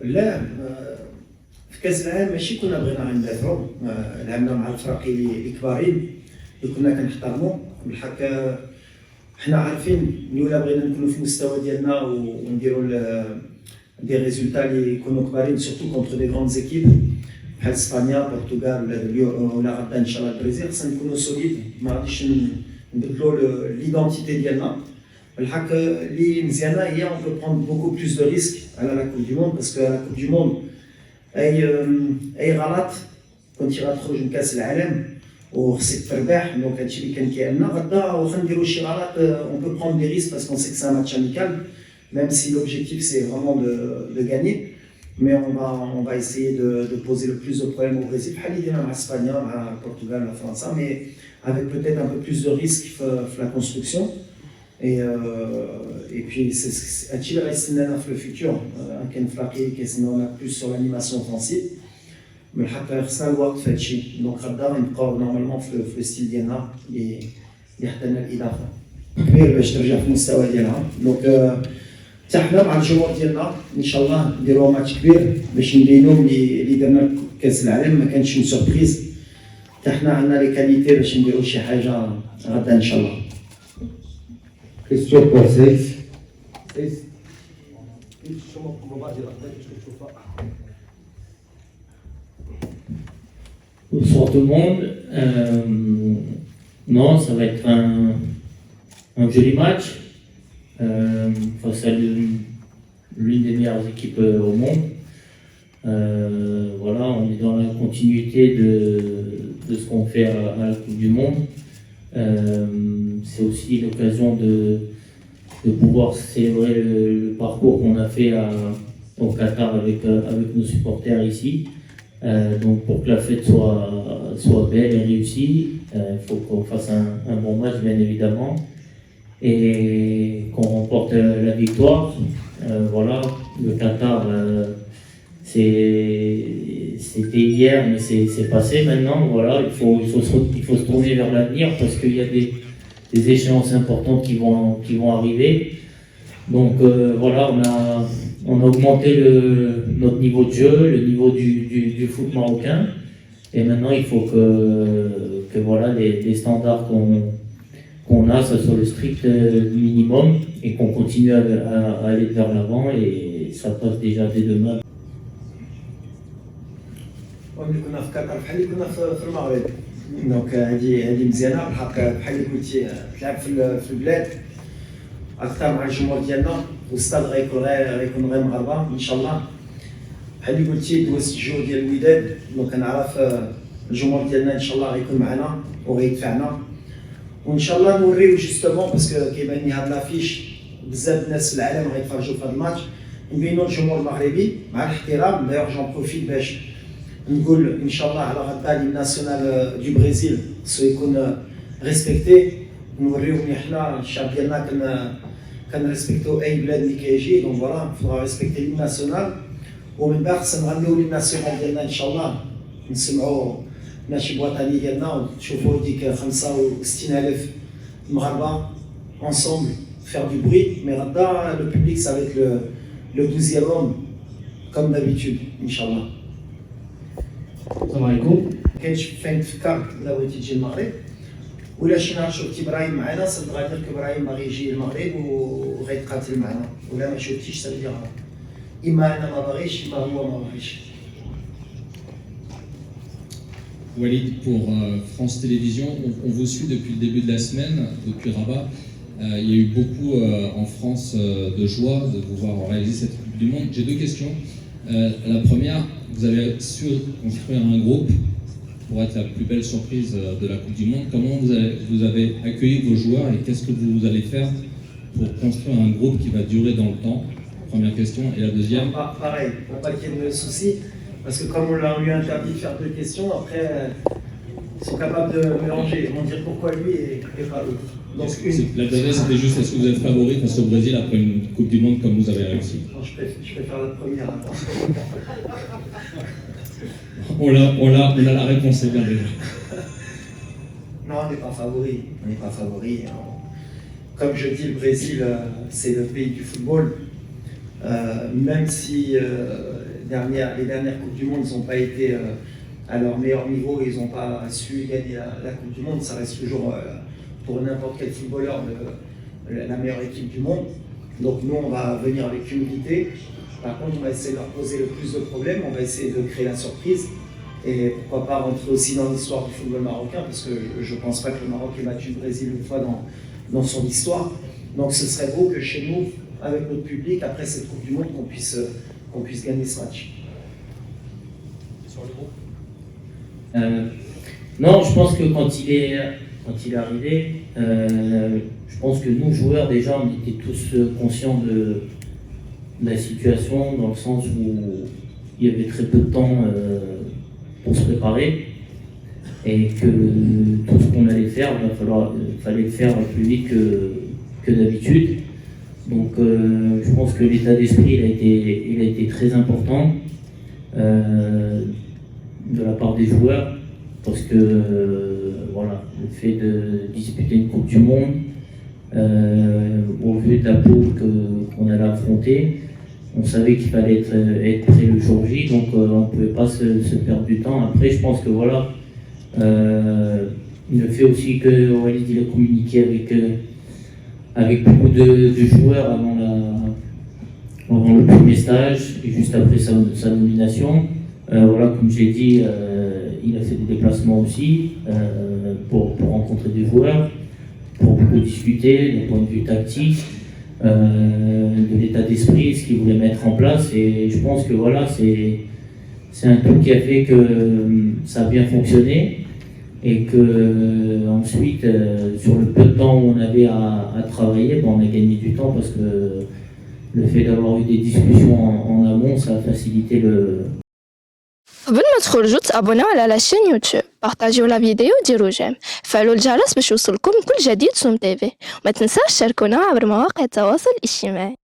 لا في كاس العالم ماشي كنا بغينا ندافعوا، لعبنا مع الفرق اللي كبارين اللي كنا كنحترموا بالحق. حنا عارفين اللي ولا بغينا نكونوا في المستوى ديالنا ونديروا دي ريزولتا اللي يكونوا كبارين سورتو كونتر دي غروند زيكيب بحال اسبانيا البرتغال ولا غدا ان شاء الله البرازيل. خصنا نكونوا سوليد، ما غاديش نبدلوا ليدونتيتي ديالنا. بالحق اللي مزيانه هي اون بو بروند بوكو بلوس دو ريسك على لا كوب دو موند، باسكو لا كوب دو موند اي غلط كنتي غتخرج من كاس العالم وخصك تربح. دونك هادشي اللي كان كيعلنا غدا واخا نديرو شي غلط اون بو بروند دي ريسك باسكو سي كو سي ان ماتش اميكال même si l'objectif c'est vraiment de gagner, mais on va essayer de poser le plus de problèmes au Brésil, à l'Espagne, à Portugal, à la France, mais avec peut-être un peu plus de risques dans la construction. Et puis, c'est reste dans le futur, un flaqué qui est plus sur l'animation offensive. Mais ça le work fait chier. Donc, radar, normalement, le style d'Yana, il y a un idafa. كبير باش ترجع في المستوى ديالها. دونك حتى حنا مع الجمهور ديالنا ان شاء الله نديروا ماتش كبير باش نبينوا اللي درنا كاس العالم ما كانش من سوربريز. حتى حنا عندنا لي كاليتي باش نديروا شي حاجه غدا ان شاء الله. كيستيون بور سيس. Bonsoir tout le monde. Non, ça va être un joli match face à l'une des meilleures équipes au monde. Voilà, on est dans la continuité de ce qu'on fait à la Coupe du Monde. C'est aussi l'occasion de pouvoir célébrer le parcours qu'on a fait au Qatar avec nos supporters ici. Donc pour que la fête soit belle et réussie, il faut qu'on fasse un bon match bien évidemment et qu'on remporte la victoire. Voilà, le Qatar c'était hier mais c'est passé maintenant. Voilà, il faut se tourner vers l'avenir parce qu'il y a des échéances importantes qui vont arriver. Donc voilà, on a augmenté notre niveau de jeu, le niveau du foot marocain. Et maintenant, il faut que voilà, les standards qu'on a, ça soit le strict minimum et qu'on continue à aller vers l'avant. Et ça passe déjà dès demain. ملي كنا في قطر بحال اللي كنا في المغرب. دونك هذه مزيانه بالحق بحال اللي قلتي تلعب في البلاد اكثر مع الجمهور ديالنا والستاد غيكون غير مغاربه ان شاء الله. بحال اللي قلتي دوزت الجو ديال الوداد. دونك كنعرف الجمهور ديالنا ان شاء الله غيكون معنا وغيدفعنا وان شاء الله نوريو جوستومون باسكو كيبان لي هاد لافيش بزاف الناس في العالم غيتفرجوا في هاد الماتش. نبينوا الجمهور المغربي مع الاحترام. دايوغ جون بروفيت باش نقول ان شاء الله على غدا لي ناسيونال دو بريزيل خصو يكون ريسبكتي. نوريو بلي حنا الشعب ديالنا كنريسبكتو اي بلاد اللي كيجي. دونك فوالا فوا ريسبكتي لي ناسيونال ومن بعد خصنا نغنيو لي ناسيونال ديالنا ان شاء الله. نسمعوا النشيد الوطني ديالنا وتشوفوا ديك 65,000 مغاربه ensemble faire du bruit. Mais غدا le public ça va être le 12e homme comme d'habitude ان شاء الله. السلام عليكم. كاينش فين تفكر الا بغيتي تجي المغرب ولا شي نهار شفتي ابراهيم معنا صدق غادي لك ابراهيم باغي يجي المغرب وغيتقاتل معنا ولا ما شفتيش سميه اما انا ما باغيش اما هو ما باغيش. Walid pour France Télévisions, on vous suit depuis le début de la semaine, depuis Rabat. Il y a eu beaucoup en France de joie de vous voir réaliser cette Coupe du Monde. J'ai deux questions. La première, vous avez su construire un groupe pour être la plus belle surprise de la Coupe du Monde. Comment vous avez accueilli vos joueurs et qu'est-ce que vous allez faire pour construire un groupe qui va durer dans le temps? Première question. Et la deuxième? Pareil, pour pas qu'il y ait de soucis, parce que comme on lui a interdit de faire deux questions, après ils sont capables de mélanger, ils vont dire pourquoi lui et pas l'autre. Donc la dernière c'était juste est-ce que vous êtes favori face au Brésil après une Coupe du Monde comme vous avez réussi? Non, je préfère la première. On a la réponse, c'est bien déjà. Non, on n'est pas favori. On n'est pas favori. Comme je dis, le Brésil, c'est le pays du football. Même si les dernières Coupes du Monde n'ont pas été à leur meilleur niveau, ils n'ont pas su gagner la Coupe du Monde, ça reste toujours pour n'importe quel footballeur la meilleure équipe du monde. Donc nous, on va venir avec humilité. Par contre, on va essayer de leur poser le plus de problèmes, on va essayer de créer la surprise. Et pourquoi pas rentrer aussi dans l'histoire du football marocain, parce que je ne pense pas que le Maroc ait battu le Brésil une fois dans son histoire. Donc ce serait beau que chez nous, avec notre public, après cette Coupe du Monde, qu'on puisse gagner ce match. Sur le groupe Non, je pense que quand il est arrivé, je pense que nous, joueurs, déjà, on était tous conscients de la situation, dans le sens où il y avait très peu de temps pour se préparer, et que tout ce qu'on allait faire, il fallait le faire plus vite que d'habitude. Donc je pense que l'état d'esprit il a été très important de la part des joueurs, parce que voilà, le fait de disputer une Coupe du Monde, au vu de la poule qu'on allait affronter, on savait qu'il fallait être prêt le jour J, donc on ne pouvait pas se perdre du temps. Après, je pense que voilà, le fait aussi que Walid il a communiqué avec beaucoup de joueurs avant le premier stage et juste après sa nomination. Voilà, comme j'ai dit, il a fait des déplacements aussi pour rencontrer des joueurs, pour beaucoup discuter d'un point de vue tactique, de l'état d'esprit, ce qu'il voulait mettre en place. Et je pense que voilà, c'est un tout qui a fait que ça a bien fonctionné, et que ensuite, sur le peu de temps où on avait à travailler, on a gagné du temps, parce que le fait d'avoir eu des discussions en amont, ça a facilité le... قبل ما تخرجوا تابوناو على لاشين يوتيوب، بارطاجيو لا فيديو وديروا جيم، فعلوا الجرس باش يوصلكم كل جديد سوم تيفي، وما تنساوش تشاركونا عبر مواقع التواصل الاجتماعي.